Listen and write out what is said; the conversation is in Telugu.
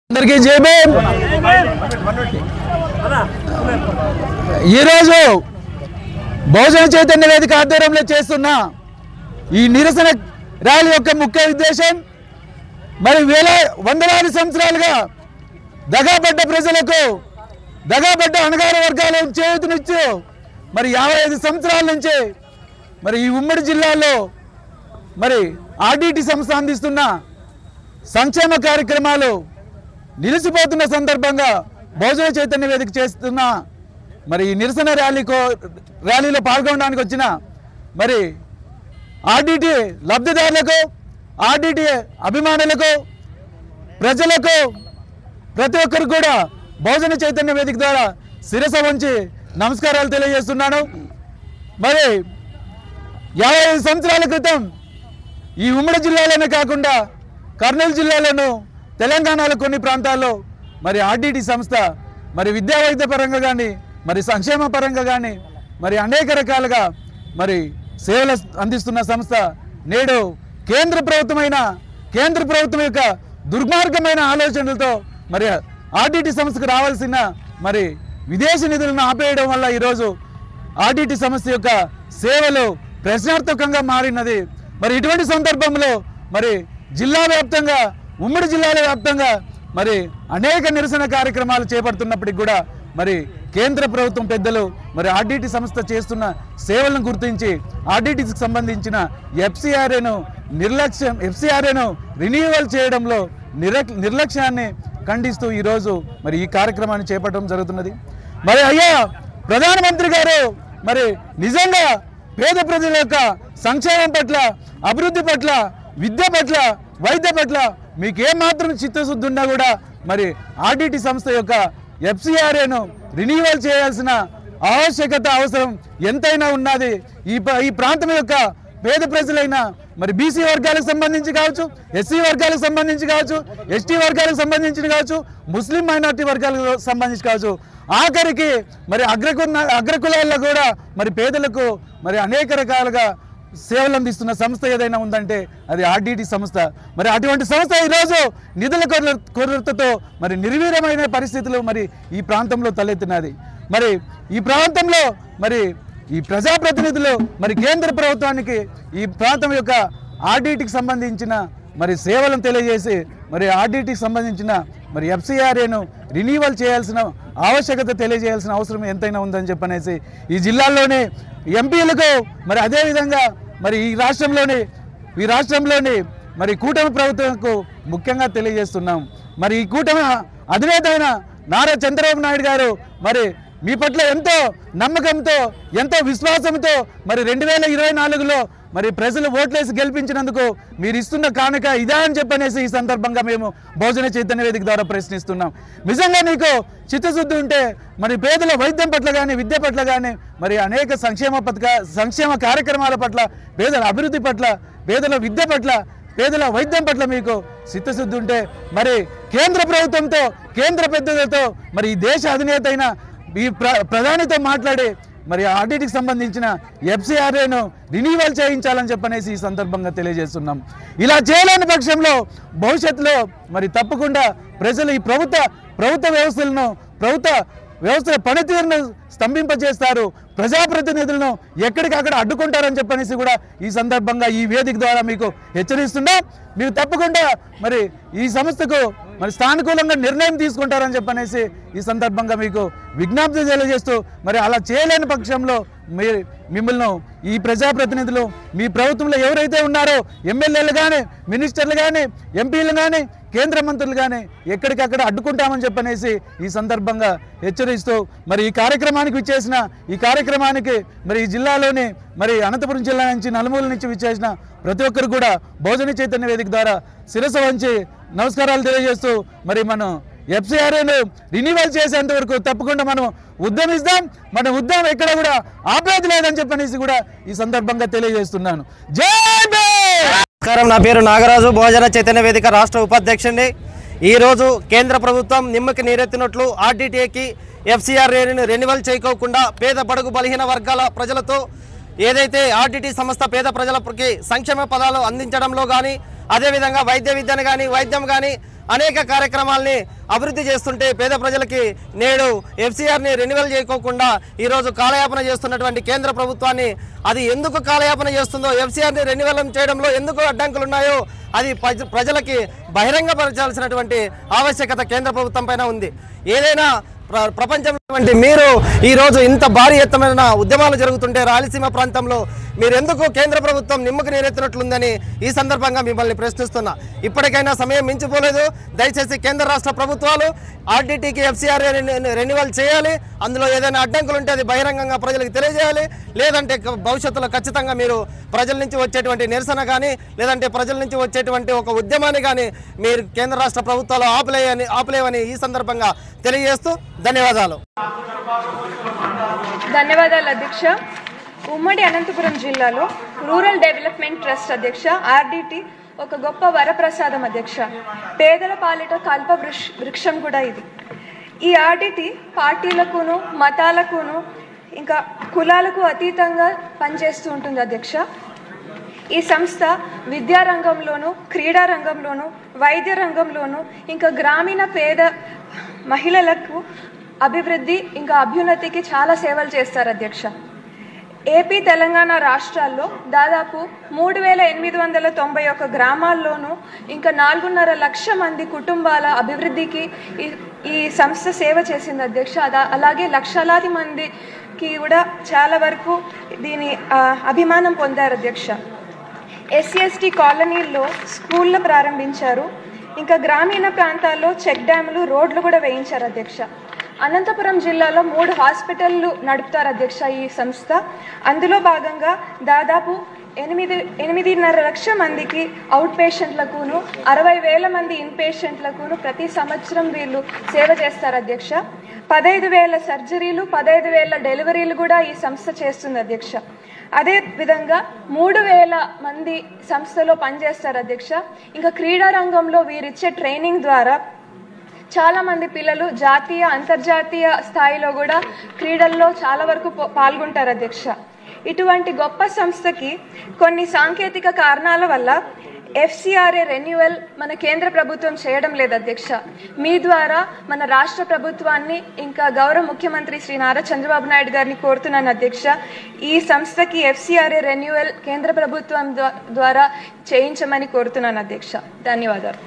అందరికీ జై భీమ్. ఈరోజు బహుజన చైతన్య వేదిక ఆధ్వర్యంలో చేస్తున్న ఈ నిరసన ర్యాలీ యొక్క ముఖ్య ఉద్దేశం మరి వందలాది సంవత్సరాలుగా దగాపడ్డ ప్రజలకు దగాపడ్డ అణగార వర్గాలకు చేయూతనిచ్చు మరి 55 సంవత్సరాల నుంచి మరి ఈ ఉమ్మడి జిల్లాలో మరి ఆర్డిటి సంస్థ అందిస్తున్న సంక్షేమ కార్యక్రమాలు నిలిచిపోతున్న సందర్భంగా బహుజన చైతన్య వేదిక చేస్తున్న మరి ఈ నిరసన ర్యాలీలో పాల్గొనడానికి వచ్చిన మరి ఆర్డిటి లబ్ధిదారులకు ఆర్డిటి అభిమానులకు ప్రజలకు ప్రతి ఒక్కరు కూడా బహుజన చైతన్య వేదిక ద్వారా శిరస వంచి నమస్కారాలు తెలియజేస్తున్నాను. మరి 55 సంవత్సరాల క్రితం ఈ ఉమ్మడి జిల్లాలోనే కాకుండా కర్నూలు జిల్లాలోను తెలంగాణలో కొన్ని ప్రాంతాల్లో మరి ఆర్డిటి సంస్థ మరి విద్యా వైద్య పరంగా కానీ మరి సంక్షేమ పరంగా కానీ మరి అనేక రకాలుగా మరి సేవలు అందిస్తున్న సంస్థ నేడు కేంద్ర ప్రభుత్వం యొక్క దుర్మార్గమైన ఆలోచనలతో మరి ఆర్డిటి సంస్థకు రావాల్సిన మరి విదేశీ నిధులను ఆపేయడం వల్ల ఈరోజు ఆర్డిటి సంస్థ యొక్క సేవలు ప్రశ్నార్థకంగా మారినది. మరి ఇటువంటి సందర్భంలో మరి జిల్లా వ్యాప్తంగా ఉమ్మడి జిల్లాల వ్యాప్తంగా మరి అనేక నిరసన కార్యక్రమాలు చేపడుతున్నప్పటికీ కూడా మరి కేంద్ర ప్రభుత్వం పెద్దలు మరి ఆర్డిటి సంస్థ చేస్తున్న సేవలను గుర్తించి ఆర్డిటికి సంబంధించిన ఎఫ్సిఆర్ఏను రిన్యూవల్ చేయడంలో నిర్లక్ష్యాన్ని ఖండిస్తూ ఈరోజు మరి ఈ కార్యక్రమాన్ని చేపట్టడం జరుగుతున్నది. మరి అయ్యా ప్రధానమంత్రి గారు మరి నిజంగా పేద ప్రజల యొక్క సంక్షేమం పట్ల అభివృద్ధి పట్ల విద్య పట్ల వైద్య పట్ల మీకు ఏమాత్రం చిత్తశుద్ధి ఉన్నా కూడా మరి ఆర్డిటి సంస్థ యొక్క ఎఫ్సిఆర్ఏను రిన్యూవల్ చేయాల్సిన అవసరం ఎంతైనా ఉన్నది. ఈ ప్రాంతం యొక్క పేద ప్రజలైన మరి బీసీ వర్గాలకు సంబంధించి కావచ్చు, ఎస్సీ వర్గాలకు సంబంధించి కావచ్చు, ఎస్టీ వర్గాలకు సంబంధించి కావచ్చు, ముస్లిం మైనార్టీ వర్గాలకు సంబంధించి కావచ్చు, ఆఖరికి మరి అగ్రకులాల్లో కూడా మరి పేదలకు మరి అనేక రకాలుగా సేవలు అందిస్తున్న సంస్థ ఏదైనా ఉందంటే అది ఆర్డిటి సంస్థ. మరి అటువంటి సంస్థ ఈరోజు నిధుల కొరతతో మరి నిర్వీర్యమైన పరిస్థితులు మరి ఈ ప్రాంతంలో తలెత్తినది. మరి ఈ ప్రాంతంలో మరి ఈ ప్రజాప్రతినిధులు మరి కేంద్ర ప్రభుత్వానికి ఈ ప్రాంతం యొక్క ఆర్డిటికి సంబంధించిన మరి సేవలను తెలియజేసి మరి ఆర్డిటికి సంబంధించిన మరి ఎఫ్సిఆర్ఏను రిన్యూవల్ చేయాల్సిన ఆవశ్యకత తెలియజేయాల్సిన అవసరం ఎంతైనా ఉందని చెప్పనేసి ఈ జిల్లాల్లోని ఎంపీలకు మరి అదేవిధంగా మరి ఈ రాష్ట్రంలోని మరి కూటమి ప్రభుత్వంకు ముఖ్యంగా తెలియజేస్తున్నాం. మరి ఈ కూటమి అధినేత అయిన నారా చంద్రబాబు నాయుడు గారు మరి మీ పట్ల ఎంతో నమ్మకంతో ఎంతో విశ్వాసంతో మరి 2024లో మరి ప్రజలు ఓట్లేసి గెలిపించినందుకు మీరు ఇస్తున్న కానుక ఇదా అని చెప్పనేసి ఈ సందర్భంగా మేము బహుజన చైతన్య వేదిక ద్వారా ప్రశ్నిస్తున్నాం. నిజంగా చిత్తశుద్ధి ఉంటే మరి పేదల వైద్యం పట్ల కానీ విద్య పట్ల కానీ మరి అనేక సంక్షేమ కార్యక్రమాల పట్ల పేదల అభివృద్ధి పట్ల పేదల విద్య పట్ల పేదల వైద్యం పట్ల మీకు చిత్తశుద్ధి ఉంటే మరి కేంద్ర ప్రభుత్వంతో కేంద్ర పెద్దలతో మరి ఈ దేశ అధినేత అయిన ఈ ప్రధానితో మాట్లాడి మరి ఆర్డిటికి సంబంధించిన ఎఫ్సిఆర్ఏను రిన్యూవల్ చేయించాలని చెప్పనేసి ఈ సందర్భంగా తెలియజేస్తున్నాం. ఇలా చేయలేని పక్షంలో భవిష్యత్తులో మరి తప్పకుండా ప్రజలు ఈ ప్రభుత్వ వ్యవస్థల పనితీరును స్తంభింపజేస్తారు, ప్రజాప్రతినిధులను ఎక్కడికక్కడ అడ్డుకుంటారని చెప్పనేసి కూడా ఈ సందర్భంగా ఈ వేదిక ద్వారా మీకు హెచ్చరిస్తున్నాం. మీరు తప్పకుండా మరి ఈ సంస్థకు మరి సానుకూలంగా నిర్ణయం తీసుకుంటారని చెప్పనేసి ఈ సందర్భంగా మీకు విజ్ఞప్తి తెలియజేస్తూ మరి అలా చేయలేని పక్షంలో మిమ్మల్ని ఈ ప్రజాప్రతినిధులు మీ ప్రభుత్వంలో ఎవరైతే ఉన్నారో ఎమ్మెల్యేలు కానీ మినిస్టర్లు కానీ ఎంపీలు కానీ కేంద్ర మంత్రులు కానీ ఎక్కడికక్కడ అడ్డుకుంటామని చెప్పనేసి ఈ సందర్భంగా హెచ్చరిస్తూ మరి ఈ కార్యక్రమానికి విచ్చేసిన ఈ కార్యక్రమానికి మరి ఈ జిల్లాలోని మరి అనంతపురం జిల్లా నుంచి నలుమూల నుంచి విచ్చేసిన ప్రతి ఒక్కరు కూడా బహుజన చైతన్య వేదిక ద్వారా శిరస్సు వంచి నమస్కారాలు తెలియజేస్తూ మరి మనం ఎఫ్సిఆర్ఏను రిన్యూవల్ చేసేంత వరకు తప్పకుండా మనం ఉద్యమిస్తాం. మన ఉద్యమం ఎక్కడ కూడా ఆపేది లేదని చెప్పనేసి కూడా ఈ సందర్భంగా తెలియజేస్తున్నాను. జై నమస్కారం, నా పేరు నాగరాజు, బహుజన చైతన్య వేదిక రాష్ట్ర ఉపాధ్యక్షుడిని. ఈరోజు కేంద్ర ప్రభుత్వం నిమ్మకి నీరెత్తినట్లు ఆర్డీటీఏకి ఎఫ్సిఆర్ఏని రెన్యువల్ చేయకోకుండా పేద బడుగు బలహీన వర్గాల ప్రజలతో ఏదైతే ఆర్డీటీ సంస్థ పేద ప్రజలకి సంక్షేమ పదాలు అందించడంలో కానీ అదేవిధంగా వైద్య విద్యను కానీ వైద్యం కానీ అనేక కార్యక్రమాల్ని అభివృద్ధి చేస్తుంటే పేద ప్రజలకి నేడు ఎఫ్సిఆర్ని రెన్యువల్ చేయకోకుండా ఈరోజు కాలయాపన చేస్తున్నటువంటి కేంద్ర ప్రభుత్వాన్ని అది ఎందుకు కాలయాపన చేస్తుందో, ఎఫ్సిఆర్ని రెన్యువల్ చేయడంలో ఎందుకు అడ్డంకులు ఉన్నాయో అది ప్రజలకి బహిరంగపరచాల్సినటువంటి ఆవశ్యకత కేంద్ర ప్రభుత్వం పైన ఉంది. ఏదైనా ప్రపంచంలో మీరు ఈరోజు ఇంత భారీ ఎత్తమైన ఉద్యమాలు జరుగుతుంటే రాయలసీమ ప్రాంతంలో మీరు ఎందుకు కేంద్ర ప్రభుత్వం నిమ్మకు నీరెత్తినట్లుందని ఈ సందర్భంగా మిమ్మల్ని ప్రశ్నిస్తున్నా. ఇప్పటికైనా సమయం మించిపోలేదు. దయచేసి కేంద్ర రాష్ట్ర ప్రభుత్వాలు ఆర్డీటీకి ఎఫ్సిఆర్ఏ రెన్యువల్ చేయాలి. అందులో ఏదైనా అడ్డంకులు ఉంటే అది బహిరంగంగా ప్రజలకు తెలియజేయాలి. లేదంటే భవిష్యత్తులో ఖచ్చితంగా మీరు ప్రజల నుంచి వచ్చేటువంటి నిరసన కానీ లేదంటే ప్రజల నుంచి వచ్చేటువంటి ఒక ఉద్యమాన్ని కానీ మీరు కేంద్ర రాష్ట్ర ప్రభుత్వాలు ఆపలేవని ఈ సందర్భంగా తెలియజేస్తూ ధన్యవాదాలు. అధ్యక్ష. ఉమ్మడి అనంతపురం జిల్లాలో రూరల్ డెవలప్మెంట్ ట్రస్ట్ అధ్యక్ష ఆర్డీటీ ఒక గొప్ప వరప్రసాదం అధ్యక్ష. పేదల పాలిట కల్ప వృక్షం కూడా ఇది. ఈ ఆర్డీటీ పార్టీలకును మతాలకును ఇంకా కులాలకు అతీతంగా పనిచేస్తూ ఉంటుంది అధ్యక్ష. ఈ సంస్థ విద్యారంగంలోను క్రీడా రంగంలోను వైద్య రంగంలోను ఇంకా గ్రామీణ పేద మహిళలకు అభివృద్ధి ఇంకా అభ్యున్నతికి చాలా సేవలు చేస్తారు అధ్యక్ష. ఏపీ తెలంగాణ రాష్ట్రాల్లో దాదాపు 3891 గ్రామాల్లోనూ ఇంకా 4.5 లక్షల మంది కుటుంబాల అభివృద్ధికి ఈ సంస్థ సేవ చేసింది అధ్యక్ష. అలాగే లక్షలాది మందికి కూడా చాలా వరకు దీని అభిమానం పొందారు అధ్యక్ష. ఎస్సీ/ఎస్టీ కాలనీల్లో స్కూళ్ళు ప్రారంభించారు. ఇంకా గ్రామీణ ప్రాంతాల్లో చెక్ డ్యాములు రోడ్లు కూడా వేయించారు అధ్యక్ష. అనంతపురం జిల్లాలో 3 హాస్పిటళ్ళు నడుపుతారు అధ్యక్ష ఈ సంస్థ. అందులో భాగంగా దాదాపు 8.5 లక్షల మందికి అవుట్ పేషెంట్లకును 60,000 మంది ఇన్ పేషెంట్లకును ప్రతి సంవత్సరం వీళ్ళు సేవ చేస్తారు అధ్యక్ష. 15,000 సర్జరీలు 15,000 డెలివరీలు కూడా ఈ సంస్థ చేస్తుంది అధ్యక్ష. అదే విధంగా 3,000 మంది సంస్థలో పనిచేస్తారు అధ్యక్ష. ఇంకా క్రీడా రంగంలో వీరిచ్చే ట్రైనింగ్ ద్వారా చాలామంది పిల్లలు జాతీయ అంతర్జాతీయ స్థాయిలో కూడా క్రీడల్లో చాలా వరకు పాల్గొంటారు అధ్యక్ష. ఇటువంటి గొప్ప సంస్థకి కొన్ని సాంకేతిక కారణాల వల్ల ఎఫ్సిఆర్ఏ రెన్యువల్ మన కేంద్ర ప్రభుత్వం చేయడం లేదు అధ్యక్ష. మీ ద్వారా మన రాష్ట్ర ప్రభుత్వాన్ని ఇంకా గౌరవ ముఖ్యమంత్రి శ్రీ నారా చంద్రబాబు నాయుడు గారిని కోరుతున్నాను అధ్యక్ష. ఈ సంస్థకి ఎఫ్సిఆర్ఏ రెన్యువల్ కేంద్ర ప్రభుత్వం ద్వారా చేయించమని కోరుతున్నాను అధ్యక్ష. ధన్యవాదాలు.